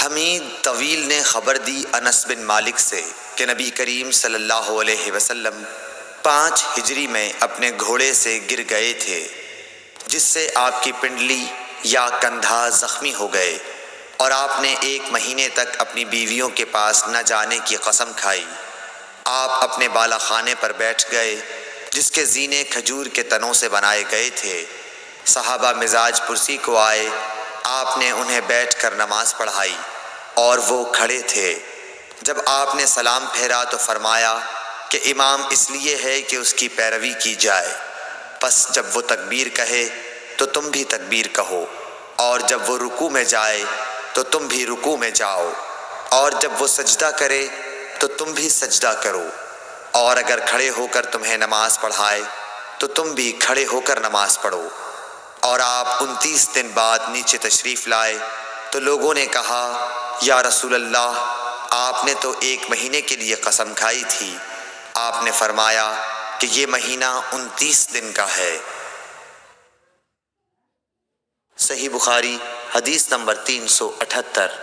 حمید طویل نے خبر دی انس بن مالک سے کہ نبی کریم صلی اللہ علیہ وسلم 5 ہجری میں اپنے گھوڑے سے گر گئے تھے، جس سے آپ کی پنڈلی یا کندھا زخمی ہو گئے، اور آپ نے 1 مہینے تک اپنی بیویوں کے پاس نہ جانے کی قسم کھائی۔ آپ اپنے بالا خانے پر بیٹھ گئے جس کے زینے کھجور کے تنوں سے بنائے گئے تھے۔ صحابہ مزاج پرسی کو آئے، آپ نے انہیں بیٹھ کر نماز پڑھائی اور وہ کھڑے تھے۔ جب آپ نے سلام پھیرا تو فرمایا کہ امام اس لیے ہے کہ اس کی پیروی کی جائے، پس جب وہ تکبیر کہے تو تم بھی تکبیر کہو، اور جب وہ رکوع میں جائے تو تم بھی رکوع میں جاؤ، اور جب وہ سجدہ کرے تو تم بھی سجدہ کرو، اور اگر کھڑے ہو کر تمہیں نماز پڑھائے تو تم بھی کھڑے ہو کر نماز پڑھو۔ اور آپ 29 دن بعد نیچے تشریف لائے تو لوگوں نے کہا، یا رسول اللہ، آپ نے تو 1 مہینے کے لیے قسم کھائی تھی۔ آپ نے فرمایا کہ یہ مہینہ 29 دن کا ہے۔ صحیح بخاری حدیث نمبر 378۔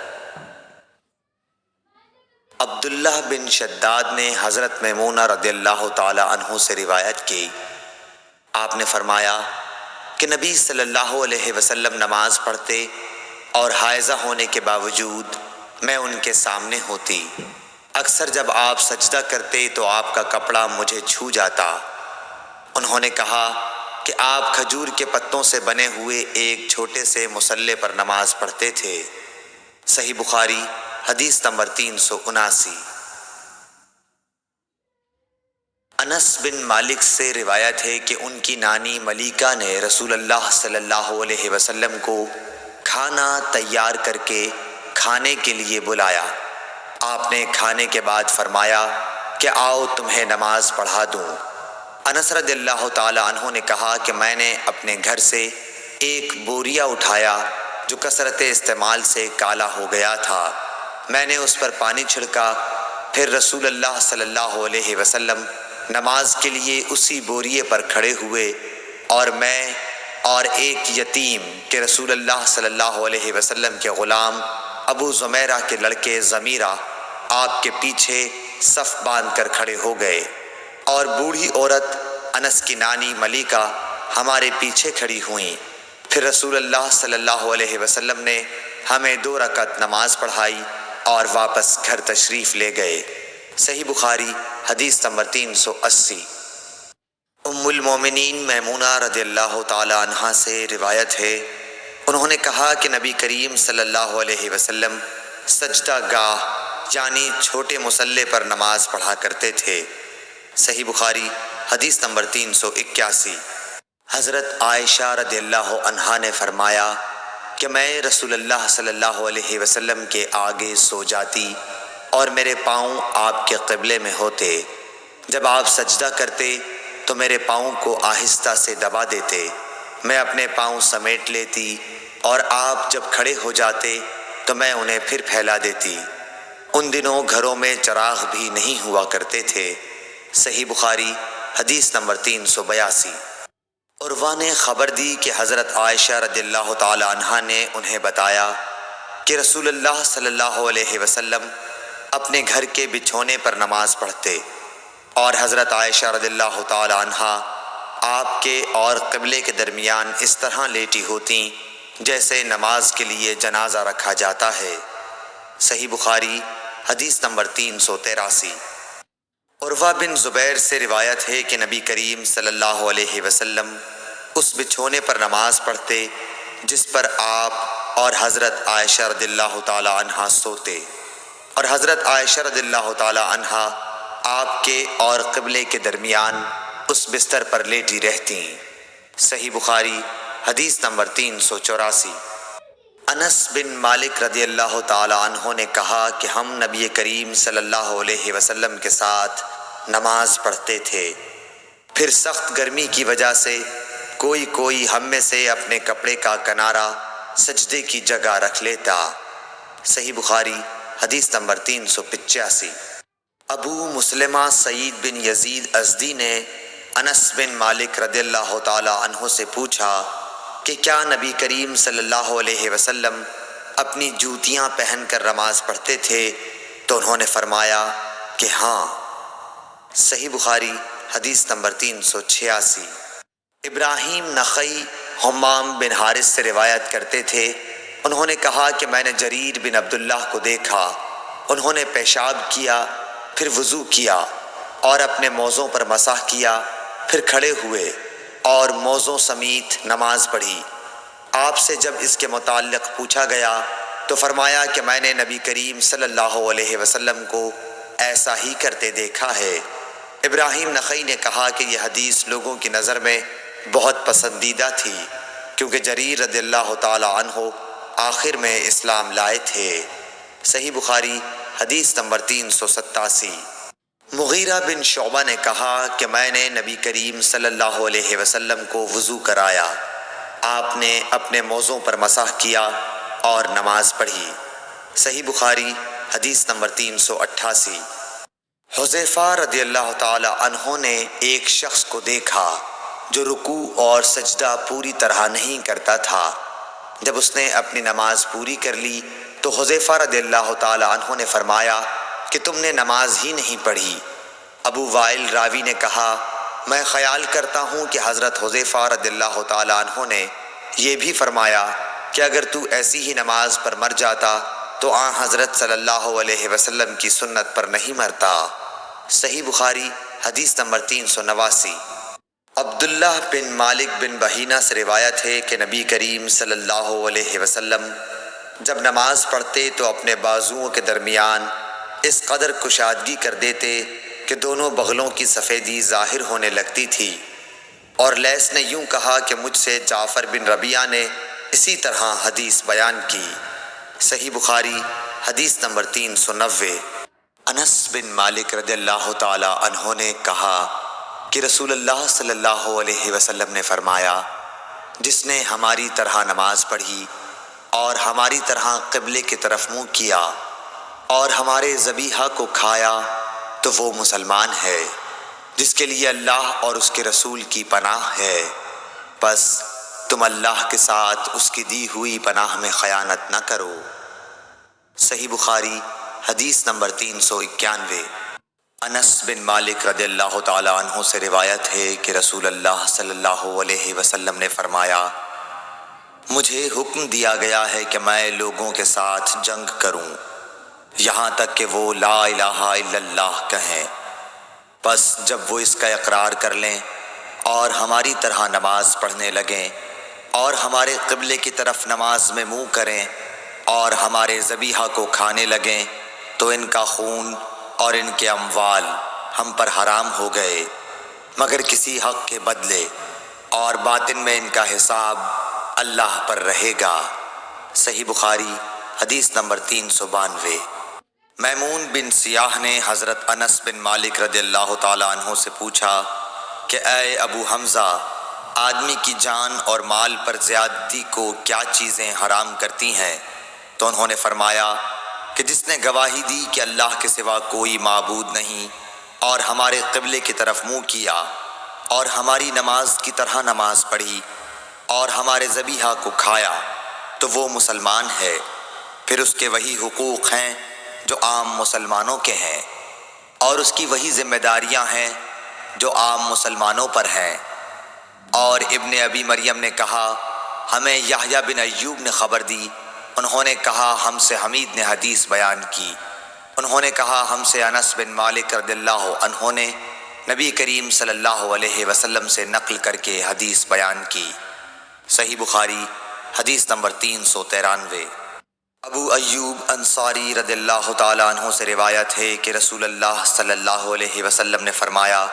عبداللہ بن شداد نے حضرت میمونہ رضی اللہ تعالی عنہ سے روایت کی، آپ نے فرمایا کہ نبی صلی اللہ علیہ وسلم نماز پڑھتے اور حائضہ ہونے کے باوجود میں ان کے سامنے ہوتی۔ اکثر جب آپ سجدہ کرتے تو آپ کا کپڑا مجھے چھو جاتا۔ انہوں نے کہا کہ آپ کھجور کے پتوں سے بنے ہوئے ایک چھوٹے سے مصلے پر نماز پڑھتے تھے۔ صحیح بخاری حدیث نمبر 379۔ انس بن مالک سے روایت ہے کہ ان کی نانی ملیکہ نے رسول اللہ صلی اللہ علیہ وسلم کو کھانا تیار کر کے کھانے کے لیے بلایا۔ آپ نے کھانے کے بعد فرمایا کہ آؤ تمہیں نماز پڑھا دوں۔ انس رضی اللہ تعالی عنہ نے کہا کہ میں نے اپنے گھر سے ایک بوریا اٹھایا جو کثرت استعمال سے کالا ہو گیا تھا۔ میں نے اس پر پانی چھڑکا، پھر رسول اللہ صلی اللہ علیہ وسلم نماز کے لیے اسی بوریے پر کھڑے ہوئے، اور میں اور ایک یتیم کہ رسول اللہ صلی اللہ علیہ وسلم کے غلام ابو زمیرہ کے لڑکے ضمیرہ آپ کے پیچھے صف باندھ کر کھڑے ہو گئے، اور بوڑھی عورت انس کی نانی ملیکہ ہمارے پیچھے کھڑی ہوئیں۔ پھر رسول اللہ صلی اللہ علیہ وسلم نے ہمیں 2 رکعت نماز پڑھائی اور واپس گھر تشریف لے گئے۔ صحیح بخاری حدیث نمبر 380۔ ام المومنین میمونہ رضی اللہ تعالی عنہا سے روایت ہے، انہوں نے کہا کہ نبی کریم صلی اللہ علیہ وسلم سجدہ گاہ یعنی چھوٹے مصلے پر نماز پڑھا کرتے تھے۔ صحیح بخاری حدیث نمبر 381۔ حضرت عائشہ رضی اللہ عنہا نے فرمایا کہ میں رسول اللہ صلی اللہ علیہ وسلم کے آگے سو جاتی اور میرے پاؤں آپ کے قبلے میں ہوتے۔ جب آپ سجدہ کرتے تو میرے پاؤں کو آہستہ سے دبا دیتے، میں اپنے پاؤں سمیٹ لیتی، اور آپ جب کھڑے ہو جاتے تو میں انہیں پھر پھیلا دیتی۔ ان دنوں گھروں میں چراغ بھی نہیں ہوا کرتے تھے۔ صحیح بخاری حدیث نمبر 382۔ عروہ نے خبر دی کہ حضرت عائشہ رضی اللہ تعالی عنہا نے انہیں بتایا کہ رسول اللہ صلی اللہ علیہ وسلم اپنے گھر کے بچھونے پر نماز پڑھتے، اور حضرت عائشہ رضی اللہ تعالی عنہا آپ کے اور قبلے کے درمیان اس طرح لیٹی ہوتیں جیسے نماز کے لیے جنازہ رکھا جاتا ہے۔ صحیح بخاری حدیث نمبر 383۔ عروہ بن زبیر سے روایت ہے کہ نبی کریم صلی اللہ علیہ وسلم اس بچھونے پر نماز پڑھتے جس پر آپ اور حضرت عائشہ رضی اللہ تعالی عنہا سوتے، اور حضرت عائشہ رضی اللہ تعالی عنہا آپ کے اور قبلے کے درمیان اس بستر پر لیٹی رہتیں۔ صحیح بخاری حدیث نمبر 384۔ انس بن مالک رضی اللہ تعالی عنہ نے کہا کہ ہم نبی کریم صلی اللہ علیہ وسلم کے ساتھ نماز پڑھتے تھے، پھر سخت گرمی کی وجہ سے کوئی ہم میں سے اپنے کپڑے کا کنارہ سجدے کی جگہ رکھ لیتا۔ صحیح بخاری حدیث نمبر 385۔ ابو مسلمہ سعید بن یزید ازدی نے انس بن مالک رضی اللہ تعالی عنہ سے پوچھا کہ کیا نبی کریم صلی اللہ علیہ وسلم اپنی جوتیاں پہن کر نماز پڑھتے تھے؟ تو انہوں نے فرمایا کہ ہاں۔ صحیح بخاری حدیث نمبر 386۔ ابراہیم نخعی حمام بن حارث سے روایت کرتے تھے، انہوں نے کہا کہ میں نے جریر بن عبداللہ کو دیکھا، انہوں نے پیشاب کیا، پھر وضو کیا اور اپنے موزوں پر مسح کیا، پھر کھڑے ہوئے اور موزوں سمیت نماز پڑھی۔ آپ سے جب اس کے متعلق پوچھا گیا تو فرمایا کہ میں نے نبی کریم صلی اللہ علیہ وسلم کو ایسا ہی کرتے دیکھا ہے۔ ابراہیم نخعی نے کہا کہ یہ حدیث لوگوں کی نظر میں بہت پسندیدہ تھی، کیونکہ جریر رضی اللہ تعالی عنہ آخر میں اسلام لائے تھے۔ صحیح بخاری حدیث نمبر 387۔ مغیرہ بن شعبہ نے کہا کہ میں نے نبی کریم صلی اللہ علیہ وسلم کو وضو کرایا، آپ نے اپنے موزوں پر مسح کیا اور نماز پڑھی۔ صحیح بخاری حدیث نمبر 388۔ حذیفہ رضی اللہ تعالی عنہ نے ایک شخص کو دیکھا جو رکوع اور سجدہ پوری طرح نہیں کرتا تھا۔ جب اس نے اپنی نماز پوری کر لی تو حذیفہ رضی اللہ تعالی عنہ نے فرمایا کہ تم نے نماز ہی نہیں پڑھی۔ ابو وائل راوی نے کہا میں خیال کرتا ہوں کہ حضرت حذیفہ رضی اللہ تعالی عنہ نے یہ بھی فرمایا کہ اگر تو ایسی ہی نماز پر مر جاتا تو آن حضرت صلی اللہ علیہ وسلم کی سنت پر نہیں مرتا۔ صحیح بخاری حدیث نمبر 389۔ عبداللہ بن مالک بن بحینہ سے روایت ہے کہ نبی کریم صلی اللہ علیہ وسلم جب نماز پڑھتے تو اپنے بازوؤں کے درمیان اس قدر کشادگی کر دیتے کہ دونوں بغلوں کی سفیدی ظاہر ہونے لگتی تھی۔ اور لیث نے یوں کہا کہ مجھ سے جعفر بن ربیعہ نے اسی طرح حدیث بیان کی۔ صحیح بخاری حدیث نمبر 390۔ انس بن مالک رضی اللہ تعالی عنہ نے کہا کہ رسول اللہ صلی اللہ علیہ وسلم نے فرمایا جس نے ہماری طرح نماز پڑھی اور ہماری طرح قبلے کی طرف منہ کیا اور ہمارے ذبیحہ کو کھایا تو وہ مسلمان ہے، جس کے لیے اللہ اور اس کے رسول کی پناہ ہے، بس تم اللہ کے ساتھ اس کی دی ہوئی پناہ میں خیانت نہ کرو۔ صحیح بخاری حدیث نمبر 391۔ انس بن مالک رضی اللہ تعالی عنہ سے روایت ہے کہ رسول اللہ صلی اللہ علیہ وسلم نے فرمایا مجھے حکم دیا گیا ہے کہ میں لوگوں کے ساتھ جنگ کروں یہاں تک کہ وہ لا الہ الا اللہ کہیں، بس جب وہ اس کا اقرار کر لیں اور ہماری طرح نماز پڑھنے لگیں اور ہمارے قبلے کی طرف نماز میں منہ کریں اور ہمارے ذبیحہ کو کھانے لگیں تو ان کا خون اور ان کے اموال ہم پر حرام ہو گئے مگر کسی حق کے بدلے، اور باطن میں ان کا حساب اللہ پر رہے گا۔ صحیح بخاری حدیث نمبر 392۔ میمون بن سیاح نے حضرت انس بن مالک رضی اللہ تعالی عنہ سے پوچھا کہ اے ابو حمزہ، آدمی کی جان اور مال پر زیادتی کو کیا چیزیں حرام کرتی ہیں؟ تو انہوں نے فرمایا کہ جس نے گواہی دی کہ اللہ کے سوا کوئی معبود نہیں اور ہمارے قبلے کی طرف منہ کیا اور ہماری نماز کی طرح نماز پڑھی اور ہمارے ذبیحہ کو کھایا تو وہ مسلمان ہے، پھر اس کے وہی حقوق ہیں جو عام مسلمانوں کے ہیں اور اس کی وہی ذمہ داریاں ہیں جو عام مسلمانوں پر ہیں۔ اور ابن ابی مریم نے کہا ہمیں یحییٰ بن ایوب نے خبر دی، انہوں نے کہا ہم سے حمید نے حدیث بیان کی، انہوں نے کہا ہم سے انس بن مالک رضی اللہ عنہ نے نبی کریم صلی اللہ علیہ وسلم سے نقل کر کے حدیث بیان کی۔ صحیح بخاری حدیث نمبر 393۔ ابو ایوب انصاری رضی اللہ تعالیٰ عنہ سے روایت ہے کہ رسول اللہ صلی اللہ علیہ وسلم نے فرمایا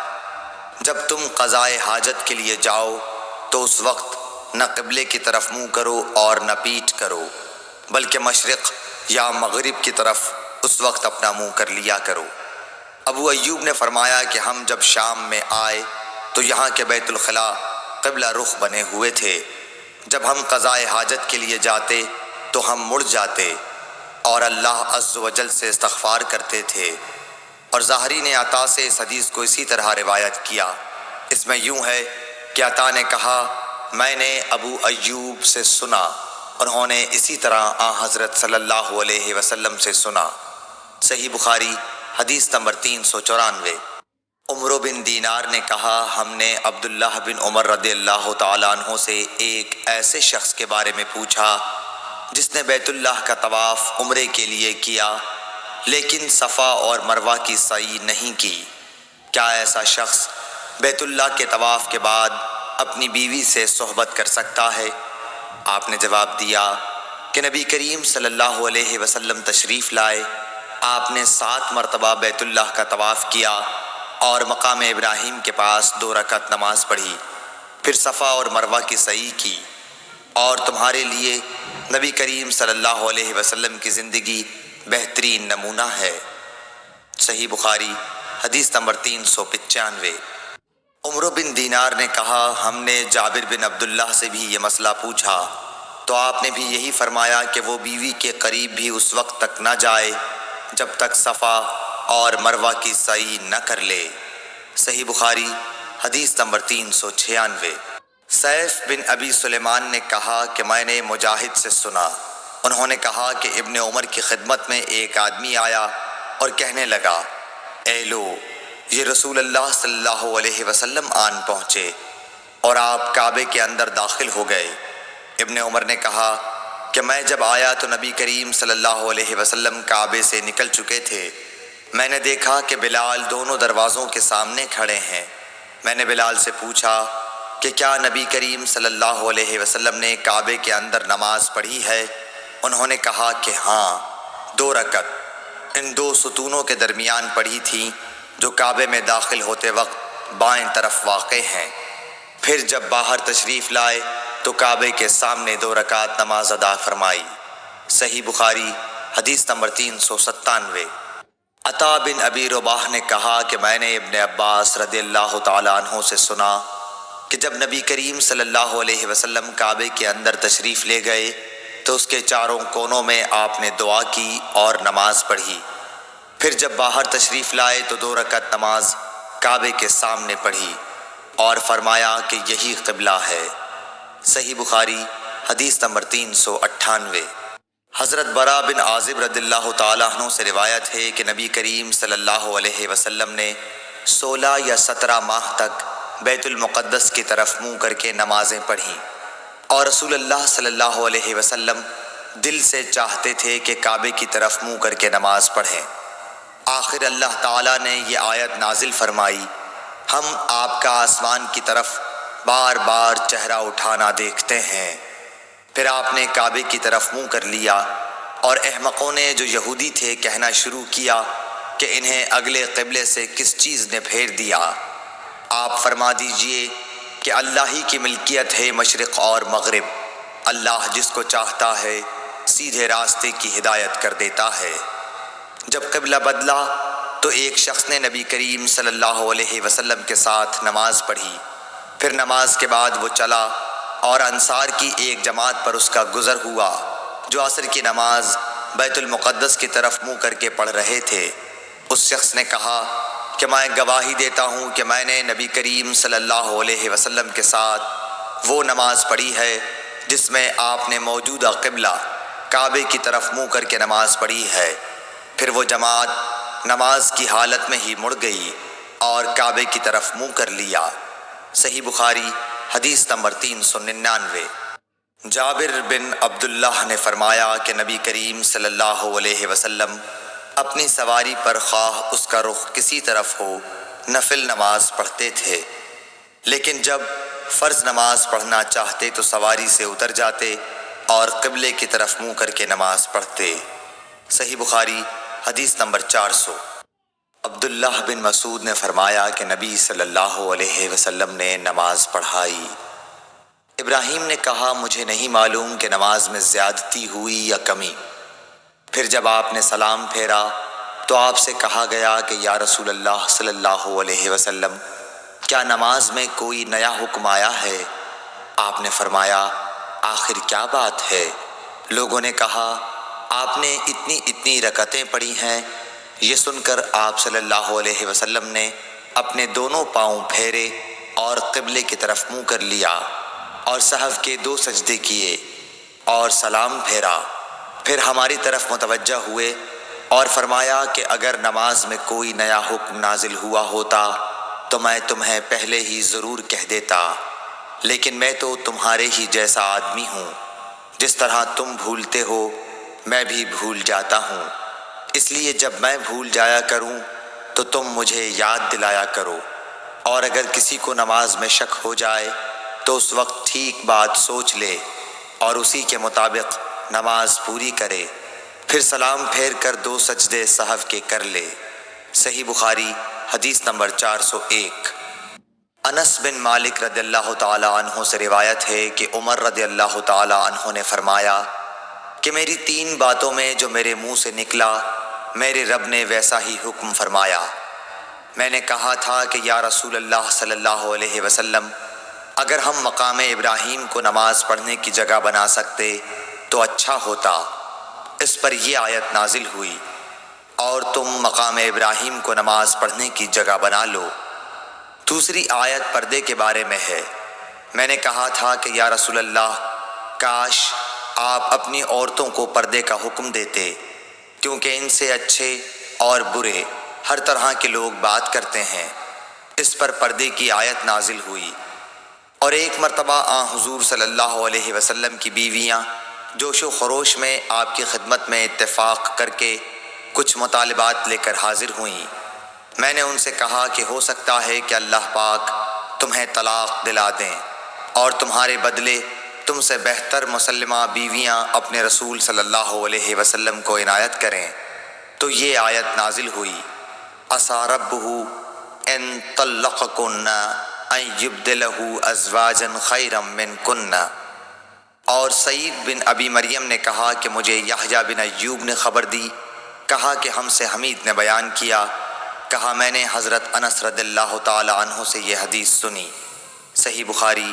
جب تم قضائے حاجت کے لیے جاؤ تو اس وقت نہ قبلے کی طرف منہ کرو اور نہ پیٹھ کرو، بلکہ مشرق یا مغرب کی طرف اس وقت اپنا منہ کر لیا کرو۔ ابو ایوب نے فرمایا کہ ہم جب شام میں آئے تو یہاں کے بیت الخلاء قبلہ رخ بنے ہوئے تھے، جب ہم قضائے حاجت کے لیے جاتے تو ہم مڑ جاتے اور اللہ عز و جل سے استغفار کرتے تھے۔ اور ظاہری نے عطا سے اس حدیث کو اسی طرح روایت کیا، اس میں یوں ہے کہ عطا نے کہا میں نے ابو ایوب سے سنا انہوں نے اسی طرح حضرت صلی اللہ علیہ وسلم سے سنا۔ صحیح بخاری حدیث نمبر 394۔ عمر بن دینار نے کہا، ہم نے عبداللہ بن عمر رضی اللہ تعالیٰ عنہ سے ایک ایسے شخص کے بارے میں پوچھا جس نے بیت اللہ کا طواف عمرے کے لیے کیا لیکن صفا اور مروہ کی سعی نہیں کی، کیا ایسا شخص بیت اللہ کے طواف کے بعد اپنی بیوی سے صحبت کر سکتا ہے؟ آپ نے جواب دیا کہ نبی کریم صلی اللہ علیہ وسلم تشریف لائے، آپ نے 7 مرتبہ بیت اللہ کا طواف کیا اور مقام ابراہیم کے پاس 2 رکعت نماز پڑھی، پھر صفا اور مروہ کی سعی کی، اور تمہارے لیے نبی کریم صلی اللہ علیہ وسلم کی زندگی بہترین نمونہ ہے۔ صحیح بخاری حدیث نمبر 395۔ عمر بن دینار نے کہا، ہم نے جابر بن عبداللہ سے بھی یہ مسئلہ پوچھا تو آپ نے بھی یہی فرمایا کہ وہ بیوی کے قریب بھی اس وقت تک نہ جائے جب تک صفا اور مروہ کی سعی نہ کر لے۔ صحیح بخاری حدیث نمبر 396۔ سیف بن ابی سلیمان نے کہا کہ میں نے مجاہد سے سنا، انہوں نے کہا کہ ابن عمر کی خدمت میں ایک آدمی آیا اور کہنے لگا، اے لو، یہ رسول اللہ صلی اللہ علیہ وسلم آن پہنچے اور آپ کعبے کے اندر داخل ہو گئے۔ ابن عمر نے کہا کہ میں جب آیا تو نبی کریم صلی اللہ علیہ وسلم کعبے سے نکل چکے تھے۔ میں نے دیکھا کہ بلال دونوں دروازوں کے سامنے کھڑے ہیں۔ میں نے بلال سے پوچھا کہ کیا نبی کریم صلی اللہ علیہ وسلم نے کعبے کے اندر نماز پڑھی ہے؟ انہوں نے کہا کہ ہاں، 2 رکعت ان 2 ستونوں کے درمیان پڑھی تھی جو کعبے میں داخل ہوتے وقت بائیں طرف واقع ہیں۔ پھر جب باہر تشریف لائے تو کعبے کے سامنے 2 رکعت نماز ادا فرمائی۔ صحیح بخاری حدیث نمبر 397۔ عطا بن ابی رباح نے کہا کہ میں نے ابن عباس رضی اللہ تعالیٰ عنہ سے سنا کہ جب نبی کریم صلی اللہ علیہ وسلم کعبے کے اندر تشریف لے گئے تو اس کے چاروں کونوں میں آپ نے دعا کی اور نماز پڑھی۔ پھر جب باہر تشریف لائے تو 2 رکعت نماز کعبے کے سامنے پڑھی اور فرمایا کہ یہی قبلہ ہے۔ صحیح بخاری حدیث نمبر 398۔ حضرت برا بن عازب رضی اللہ تعالیٰ عنہ سے روایت ہے کہ نبی کریم صلی اللہ علیہ وسلم نے 16 یا 17 ماہ تک بیت المقدس کی طرف منہ کر کے نمازیں پڑھیں، اور رسول اللہ صلی اللہ علیہ وسلم دل سے چاہتے تھے کہ کعبے کی طرف منہ کر کے نماز پڑھیں۔ آخر اللہ تعالیٰ نے یہ آیت نازل فرمائی، ہم آپ کا آسمان کی طرف بار بار چہرہ اٹھانا دیکھتے ہیں۔ پھر آپ نے کعبے کی طرف منہ کر لیا، اور احمقوں نے جو یہودی تھے کہنا شروع کیا کہ انہیں اگلے قبلے سے کس چیز نے پھیر دیا۔ آپ فرما دیجئے کہ اللہ ہی کی ملکیت ہے مشرق اور مغرب، اللہ جس کو چاہتا ہے سیدھے راستے کی ہدایت کر دیتا ہے۔ جب قبلہ بدلا تو ایک شخص نے نبی کریم صلی اللہ علیہ وسلم کے ساتھ نماز پڑھی، پھر نماز کے بعد وہ چلا اور انصار کی ایک جماعت پر اس کا گزر ہوا جو عصر کی نماز بیت المقدس کی طرف منہ کر کے پڑھ رہے تھے۔ اس شخص نے کہا کہ میں گواہی دیتا ہوں کہ میں نے نبی کریم صلی اللہ علیہ وسلم کے ساتھ وہ نماز پڑھی ہے جس میں آپ نے موجودہ قبلہ کعبے کی طرف منہ کر کے نماز پڑھی ہے۔ پھر وہ جماعت نماز کی حالت میں ہی مڑ گئی اور کعبے کی طرف منہ کر لیا۔ صحیح بخاری حدیث نمبر 399۔ جابر بن عبداللہ نے فرمایا کہ نبی کریم صلی اللہ علیہ وسلم اپنی سواری پر خواہ اس کا رخ کسی طرف ہو نفل نماز پڑھتے تھے، لیکن جب فرض نماز پڑھنا چاہتے تو سواری سے اتر جاتے اور قبلے کی طرف منہ کر کے نماز پڑھتے۔ صحیح بخاری حدیث نمبر 400۔ عبداللہ بن مسعود نے فرمایا کہ نبی صلی اللہ علیہ وسلم نے نماز پڑھائی۔ ابراہیم نے کہا مجھے نہیں معلوم کہ نماز میں زیادتی ہوئی یا کمی۔ پھر جب آپ نے سلام پھیرا تو آپ سے کہا گیا کہ یا رسول اللہ صلی اللہ علیہ وسلم، کیا نماز میں کوئی نیا حکم آیا ہے؟ آپ نے فرمایا آخر کیا بات ہے؟ لوگوں نے کہا آپ نے اتنی رکعتیں پڑھی ہیں۔ یہ سن کر آپ صلی اللہ علیہ وسلم نے اپنے دونوں پاؤں پھیرے اور قبلے کی طرف منہ کر لیا اور سہو کے 2 سجدے کیے اور سلام پھیرا، پھر ہماری طرف متوجہ ہوئے اور فرمایا کہ اگر نماز میں کوئی نیا حکم نازل ہوا ہوتا تو میں تمہیں پہلے ہی ضرور کہہ دیتا، لیکن میں تو تمہارے ہی جیسا آدمی ہوں، جس طرح تم بھولتے ہو میں بھی بھول جاتا ہوں، اس لیے جب میں بھول جایا کروں تو تم مجھے یاد دلایا کرو، اور اگر کسی کو نماز میں شک ہو جائے تو اس وقت ٹھیک بات سوچ لے اور اسی کے مطابق نماز پوری کرے، پھر سلام پھیر کر 2 سجدے سہو کے کر لے۔ صحیح بخاری حدیث نمبر 401۔ انس بن مالک رضی اللہ تعالی عنہ سے روایت ہے کہ عمر رضی اللہ تعالی عنہ نے فرمایا کہ میری 3 باتوں میں جو میرے منہ سے نکلا میرے رب نے ویسا ہی حکم فرمایا۔ میں نے کہا تھا کہ یا رسول اللہ صلی اللہ علیہ وسلم، اگر ہم مقام ابراہیم کو نماز پڑھنے کی جگہ بنا سکتے تو اچھا ہوتا۔ اس پر یہ آیت نازل ہوئی، اور تم مقام ابراہیم کو نماز پڑھنے کی جگہ بنا لو۔ دوسری آیت پردے کے بارے میں ہے۔ میں نے کہا تھا کہ یا رسول اللہ، کاش آپ اپنی عورتوں کو پردے کا حکم دیتے، کیونکہ ان سے اچھے اور برے ہر طرح کے لوگ بات کرتے ہیں۔ اس پر پردے کی آیت نازل ہوئی۔ اور ایک مرتبہ حضور صلی اللہ علیہ وسلم کی بیویاں جوش و خروش میں آپ کی خدمت میں اتفاق کر کے کچھ مطالبات لے کر حاضر ہوئیں۔ میں نے ان سے کہا کہ ہو سکتا ہے کہ اللہ پاک تمہیں طلاق دلا دیں اور تمہارے بدلے تم سے بہتر مسلمہ بیویاں اپنے رسول صلی اللہ علیہ وسلم کو عنایت کریں، تو یہ آیت نازل ہوئی، عسیٰ ربہ ان طلقکن ان یبدلہ ازواجا خیرا منکن۔ اور سعید بن ابی مریم نے کہا کہ مجھے یحییٰ بن ایوب نے خبر دی، کہا کہ ہم سے حمید نے بیان کیا، کہا میں نے حضرت انس رضی اللہ تعالی عنہ سے یہ حدیث سنی۔ صحیح بخاری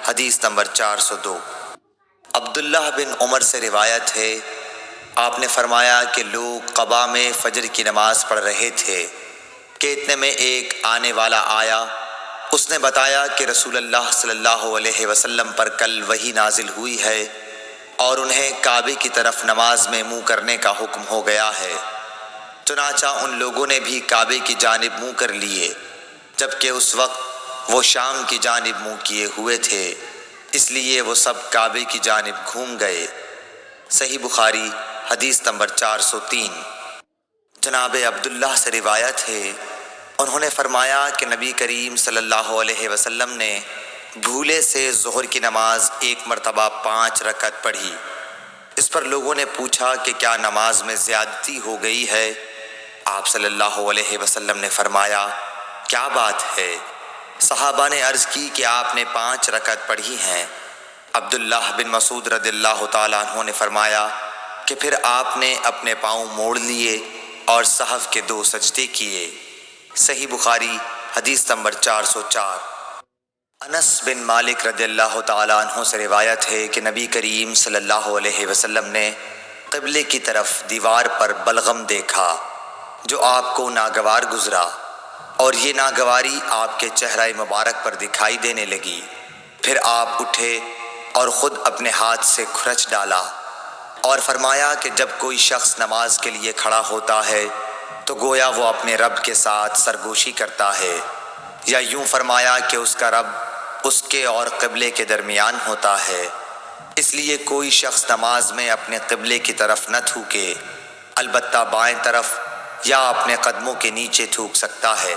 حدیث نمبر 402۔ عبداللہ بن عمر سے روایت ہے، آپ نے فرمایا کہ لوگ قباء میں فجر کی نماز پڑھ رہے تھے کہ اتنے میں ایک آنے والا آیا، اس نے بتایا کہ رسول اللہ صلی اللہ علیہ وسلم پر کل وحی نازل ہوئی ہے اور انہیں کعبے کی طرف نماز میں منہ کرنے کا حکم ہو گیا ہے۔ چنانچہ ان لوگوں نے بھی کعبے کی جانب منہ کر لیے، جبکہ اس وقت وہ شام کی جانب منہ کیے ہوئے تھے، اس لیے وہ سب کعبے کی جانب گھوم گئے۔ صحیح بخاری حدیث نمبر 403۔ جناب عبداللہ سے روایت ہے، انہوں نے فرمایا کہ نبی کریم صلی اللہ علیہ وسلم نے بھولے سے ظہر کی نماز ایک مرتبہ 5 رکعت پڑھی۔ اس پر لوگوں نے پوچھا کہ کیا نماز میں زیادتی ہو گئی ہے؟ آپ صلی اللہ علیہ وسلم نے فرمایا، کیا بات ہے؟ صحابہ نے عرض کی کہ آپ نے 5 رکعت پڑھی ہیں۔ عبداللہ بن مسعود رضی اللہ تعالیٰ عنہ نے فرمایا کہ پھر آپ نے اپنے پاؤں موڑ لیے اور صحف کے 2 سجدے کیے۔ صحیح بخاری حدیث نمبر 404۔ انس بن مالک رضی اللہ تعالیٰ عنہ سے روایت ہے کہ نبی کریم صلی اللہ علیہ وسلم نے قبلے کی طرف دیوار پر بلغم دیکھا جو آپ کو ناگوار گزرا، اور یہ ناگواری آپ کے چہرہ مبارک پر دکھائی دینے لگی۔ پھر آپ اٹھے اور خود اپنے ہاتھ سے کھرچ ڈالا اور فرمایا کہ جب کوئی شخص نماز کے لیے کھڑا ہوتا ہے تو گویا وہ اپنے رب کے ساتھ سرگوشی کرتا ہے، یا یوں فرمایا کہ اس کا رب اس کے اور قبلے کے درمیان ہوتا ہے، اس لیے کوئی شخص نماز میں اپنے قبلے کی طرف نہ تھوکے، البتہ بائیں طرف یا اپنے قدموں کے نیچے تھوک سکتا ہے۔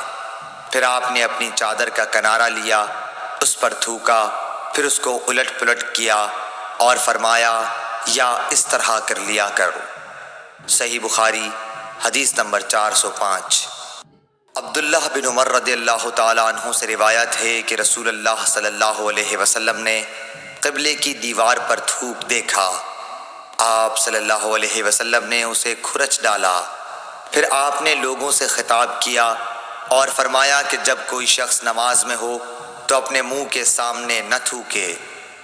پھر آپ نے اپنی چادر کا کنارہ لیا، اس پر تھوکا، پھر اس کو الٹ پلٹ کیا اور فرمایا، یا اس طرح کر لیا کرو۔ صحیح بخاری حدیث نمبر 405۔ عبداللہ بن عمر رضی اللہ تعالیٰ عنہ سے روایت ہے کہ رسول اللہ صلی اللہ علیہ وسلم نے قبلے کی دیوار پر تھوک دیکھا، آپ صلی اللہ علیہ وسلم نے اسے کھرچ ڈالا، پھر آپ نے لوگوں سے خطاب کیا اور فرمایا کہ جب کوئی شخص نماز میں ہو تو اپنے منہ کے سامنے نہ تھوکے،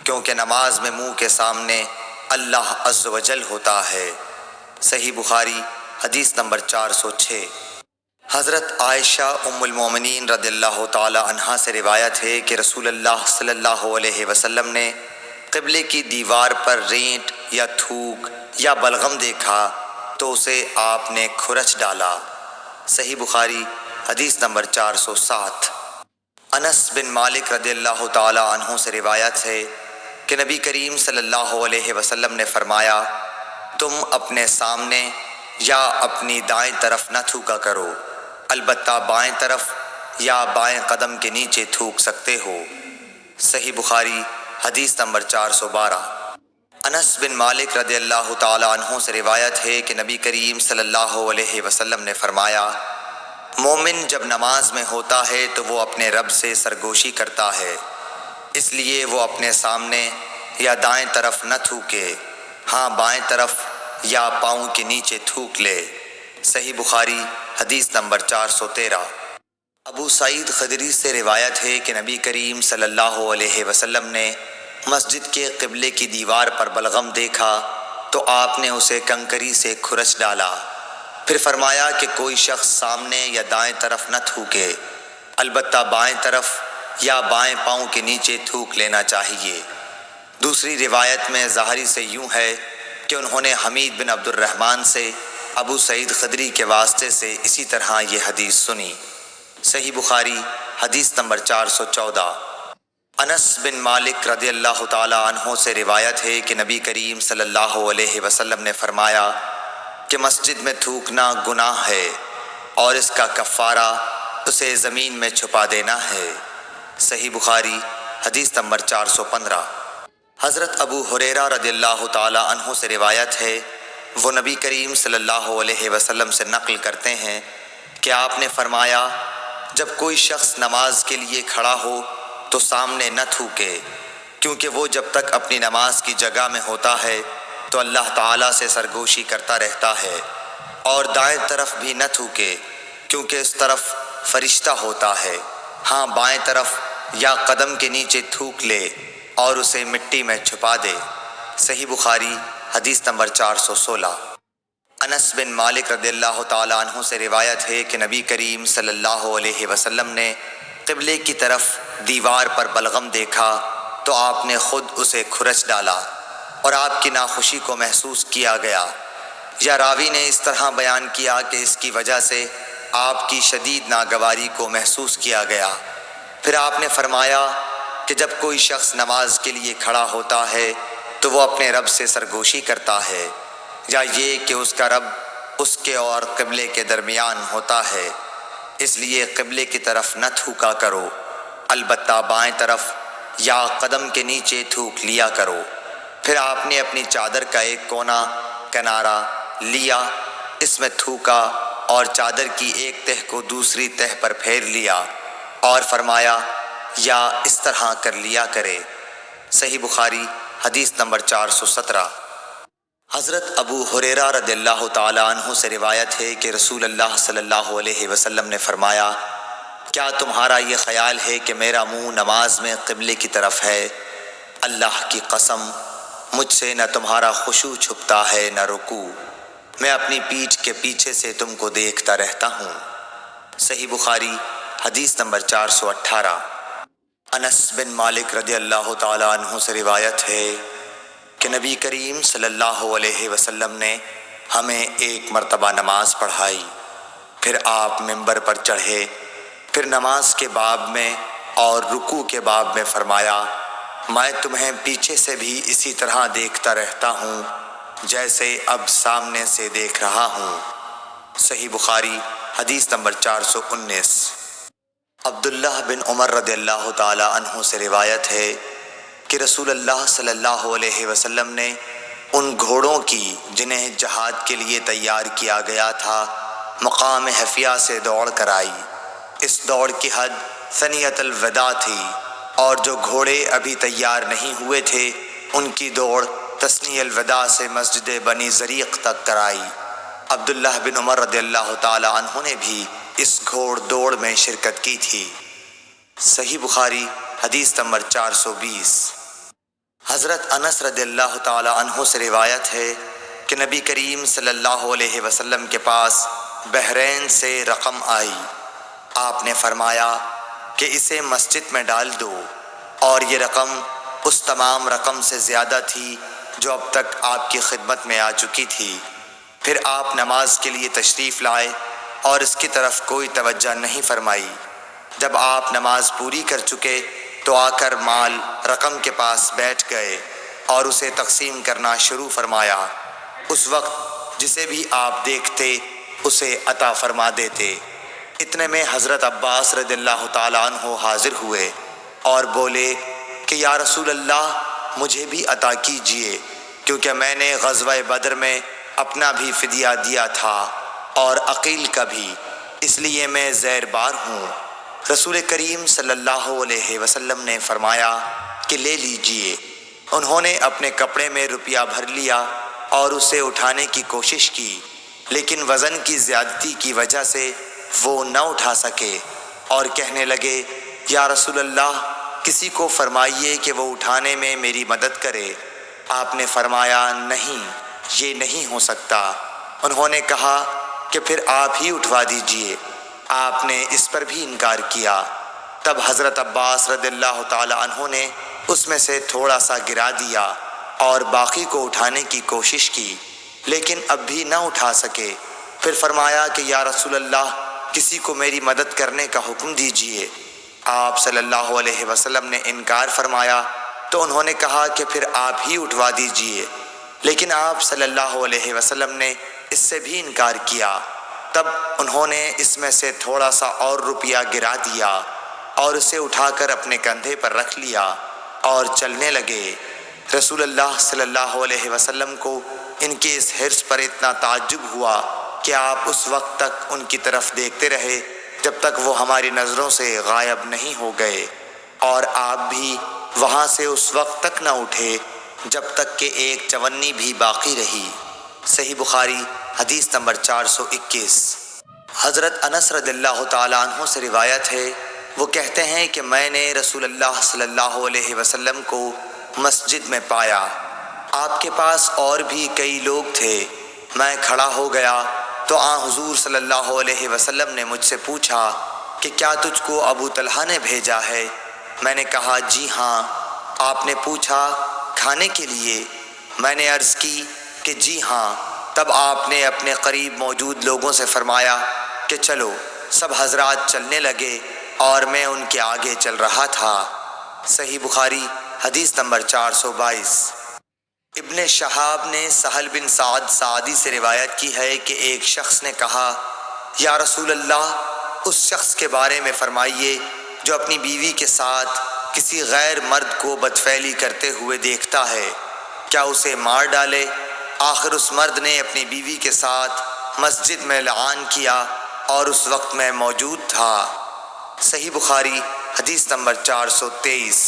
کیونکہ نماز میں منہ کے سامنے اللہ عز و جل ہوتا ہے۔ صحیح بخاری حدیث نمبر 406۔ حضرت عائشہ ام المومنین رضی اللہ تعالی عنہا سے روایت ہے کہ رسول اللہ صلی اللہ علیہ وسلم نے قبلے کی دیوار پر رینٹ یا تھوک یا بلغم دیکھا تو اسے آپ نے کھرچ ڈالا۔ صحیح بخاری حدیث نمبر 407۔ انس بن مالک رضی اللہ تعالی عنہ سے روایت ہے کہ نبی کریم صلی اللہ علیہ وسلم نے فرمایا، تم اپنے سامنے یا اپنی دائیں طرف نہ تھوکا کرو، البتہ بائیں طرف یا بائیں قدم کے نیچے تھوک سکتے ہو۔ صحیح بخاری حدیث نمبر 412۔ انس بن مالک رضی اللہ تعالی عنہ سے روایت ہے کہ نبی کریم صلی اللہ علیہ وسلم نے فرمایا، مومن جب نماز میں ہوتا ہے تو وہ اپنے رب سے سرگوشی کرتا ہے، اس لیے وہ اپنے سامنے یا دائیں طرف نہ تھوکے، ہاں بائیں طرف یا پاؤں کے نیچے تھوک لے۔ صحیح بخاری حدیث نمبر 413۔ ابو سعید خدری سے روایت ہے کہ نبی کریم صلی اللہ علیہ وسلم نے مسجد کے قبلے کی دیوار پر بلغم دیکھا تو آپ نے اسے کنکری سے کھرچ ڈالا، پھر فرمایا کہ کوئی شخص سامنے یا دائیں طرف نہ تھوکے، البتہ بائیں طرف یا بائیں پاؤں کے نیچے تھوک لینا چاہیے۔ دوسری روایت میں ظاہری سے یوں ہے کہ انہوں نے حمید بن عبد الرحمن سے ابو سعید خدری کے واسطے سے اسی طرح یہ حدیث سنی۔ صحیح بخاری حدیث نمبر 414۔ انس بن مالک رضی اللہ تعالی عنہ سے روایت ہے کہ نبی کریم صلی اللہ علیہ وسلم نے فرمایا کہ مسجد میں تھوکنا گناہ ہے اور اس کا کفارہ اسے زمین میں چھپا دینا ہے۔ صحیح بخاری حدیث نمبر 415۔ حضرت ابو ہریرہ رضی اللہ تعالی عنہ سے روایت ہے، وہ نبی کریم صلی اللہ علیہ وسلم سے نقل کرتے ہیں کہ آپ نے فرمایا، جب کوئی شخص نماز کے لیے کھڑا ہو تو سامنے نہ تھوکے، کیونکہ وہ جب تک اپنی نماز کی جگہ میں ہوتا ہے تو اللہ تعالیٰ سے سرگوشی کرتا رہتا ہے، اور دائیں طرف بھی نہ تھوکے کیونکہ اس طرف فرشتہ ہوتا ہے، ہاں بائیں طرف یا قدم کے نیچے تھوک لے اور اسے مٹی میں چھپا دے۔ صحیح بخاری حدیث نمبر 416۔ انس بن مالک رضی اللہ تعالی عنہ سے روایت ہے کہ نبی کریم صلی اللہ علیہ وسلم نے قبلے کی طرف دیوار پر بلغم دیکھا تو آپ نے خود اسے کھرچ ڈالا اور آپ کی ناخوشی کو محسوس کیا گیا، یا راوی نے اس طرح بیان کیا کہ اس کی وجہ سے آپ کی شدید ناگواری کو محسوس کیا گیا۔ پھر آپ نے فرمایا کہ جب کوئی شخص نماز کے لیے کھڑا ہوتا ہے تو وہ اپنے رب سے سرگوشی کرتا ہے، یا یہ کہ اس کا رب اس کے اور قبلے کے درمیان ہوتا ہے، اس لیے قبلے کی طرف نہ تھوکا کرو، البتہ بائیں طرف یا قدم کے نیچے تھوک لیا کرو۔ پھر آپ نے اپنی چادر کا ایک کونا کنارہ لیا، اس میں تھوکا اور چادر کی ایک تہہ کو دوسری تہہ پر پھیر لیا اور فرمایا، یا اس طرح کر لیا کرے۔ صحیح بخاری حدیث نمبر 417۔ حضرت ابو ہریرہ رضی اللہ تعالی عنہ سے روایت ہے کہ رسول اللہ صلی اللہ علیہ وسلم نے فرمایا، کیا تمہارا یہ خیال ہے کہ میرا منہ نماز میں قبلے کی طرف ہے؟ اللہ کی قسم، مجھ سے نہ تمہارا خشوع چھپتا ہے نہ رکوع، میں اپنی پیٹھ کے پیچھے سے تم کو دیکھتا رہتا ہوں۔ صحیح بخاری حدیث نمبر 418۔ انس بن مالک رضی اللہ تعالی عنہ سے روایت ہے کہ نبی کریم صلی اللہ علیہ وسلم نے ہمیں ایک مرتبہ نماز پڑھائی، پھر آپ منبر پر چڑھے، پھر نماز کے باب میں اور رکوع کے باب میں فرمایا، میں تمہیں پیچھے سے بھی اسی طرح دیکھتا رہتا ہوں جیسے اب سامنے سے دیکھ رہا ہوں۔ صحیح بخاری حدیث نمبر 419۔ عبداللہ بن عمر رضی اللہ تعالی عنہ سے روایت ہے کہ رسول اللہ صلی اللہ علیہ وسلم نے ان گھوڑوں کی جنہیں جہاد کے لیے تیار کیا گیا تھا مقام حفیہ سے دوڑ کرائی۔ اس دوڑ کی حد ثنیۃ الوداع تھی، اور جو گھوڑے ابھی تیار نہیں ہوئے تھے ان کی دوڑ تثنی الوداع سے مسجد بنی زریق تک کرائی۔ عبداللہ بن عمر رضی اللہ تعالی عنہ نے بھی اس گھوڑ دوڑ میں شرکت کی تھی۔ صحیح بخاری حدیث نمبر 420۔ حضرت انس رضی اللہ تعالی عنہ سے روایت ہے کہ نبی کریم صلی اللہ علیہ وسلم کے پاس بحرین سے رقم آئی، آپ نے فرمایا کہ اسے مسجد میں ڈال دو، اور یہ رقم اس تمام رقم سے زیادہ تھی جو اب تک آپ کی خدمت میں آ چکی تھی۔ پھر آپ نماز کے لیے تشریف لائے اور اس کی طرف کوئی توجہ نہیں فرمائی۔ جب آپ نماز پوری کر چکے تو آ کر مال رقم کے پاس بیٹھ گئے اور اسے تقسیم کرنا شروع فرمایا۔ اس وقت جسے بھی آپ دیکھتے اسے عطا فرما دیتے۔ اتنے میں حضرت عباس رضی اللہ تعالیٰ عنہ حاضر ہوئے اور بولے کہ یا رسول اللہ، مجھے بھی عطا کیجئے، کیونکہ میں نے غزوہ بدر میں اپنا بھی فدیہ دیا تھا اور عقیل کا بھی، اس لیے میں زیر بار ہوں۔ رسول کریم صلی اللہ علیہ وسلم نے فرمایا کہ لے لیجئے۔ انہوں نے اپنے کپڑے میں روپیہ بھر لیا اور اسے اٹھانے کی کوشش کی، لیکن وزن کی زیادتی کی وجہ سے وہ نہ اٹھا سکے اور کہنے لگے یا رسول اللہ، کسی کو فرمائیے کہ وہ اٹھانے میں میری مدد کرے۔ آپ نے فرمایا نہیں، یہ نہیں ہو سکتا۔ انہوں نے کہا کہ پھر آپ ہی اٹھوا دیجئے۔ آپ نے اس پر بھی انکار کیا۔ تب حضرت عباس رضی اللہ تعالی عنہ نے اس میں سے تھوڑا سا گرا دیا اور باقی کو اٹھانے کی کوشش کی، لیکن اب بھی نہ اٹھا سکے۔ پھر فرمایا کہ یا رسول اللہ، کسی کو میری مدد کرنے کا حکم دیجئے۔ آپ صلی اللہ علیہ وسلم نے انکار فرمایا تو انہوں نے کہا کہ پھر آپ ہی اٹھوا دیجئے، لیکن آپ صلی اللہ علیہ وسلم نے اس سے بھی انکار کیا۔ تب انہوں نے اس میں سے تھوڑا سا اور روپیہ گرا دیا اور اسے اٹھا کر اپنے کندھے پر رکھ لیا اور چلنے لگے۔ رسول اللہ صلی اللہ علیہ وسلم کو ان کے اس حرص پر اتنا تعجب ہوا کہ آپ اس وقت تک ان کی طرف دیکھتے رہے جب تک وہ ہماری نظروں سے غائب نہیں ہو گئے، اور آپ بھی وہاں سے اس وقت تک نہ اٹھے جب تک کہ ایک چونی بھی باقی رہی۔ صحیح بخاری حدیث نمبر 421۔ حضرت انس رضی اللہ تعالیٰ عنہ سے روایت ہے، وہ کہتے ہیں کہ میں نے رسول اللہ صلی اللہ علیہ وسلم کو مسجد میں پایا۔ آپ کے پاس اور بھی کئی لوگ تھے۔ میں کھڑا ہو گیا تو حضور صلی اللہ علیہ وسلم نے مجھ سے پوچھا کہ کیا تجھ کو ابو طلحہ نے بھیجا ہے؟ میں نے کہا جی ہاں۔ آپ نے پوچھا کھانے کے لیے؟ میں نے عرض کی کہ جی ہاں۔ تب آپ نے اپنے قریب موجود لوگوں سے فرمایا کہ چلو۔ سب حضرات چلنے لگے اور میں ان کے آگے چل رہا تھا۔ صحیح بخاری حدیث نمبر 422۔ ابن شہاب نے سہل بن سعد سعدی سے روایت کی ہے کہ ایک شخص نے کہا یا رسول اللہ، اس شخص کے بارے میں فرمائیے جو اپنی بیوی کے ساتھ کسی غیر مرد کو بدفعلی کرتے ہوئے دیکھتا ہے، کیا اسے مار ڈالے؟ آخر اس مرد نے اپنی بیوی کے ساتھ مسجد میں لعان کیا اور اس وقت میں موجود تھا۔ صحیح بخاری حدیث نمبر 423۔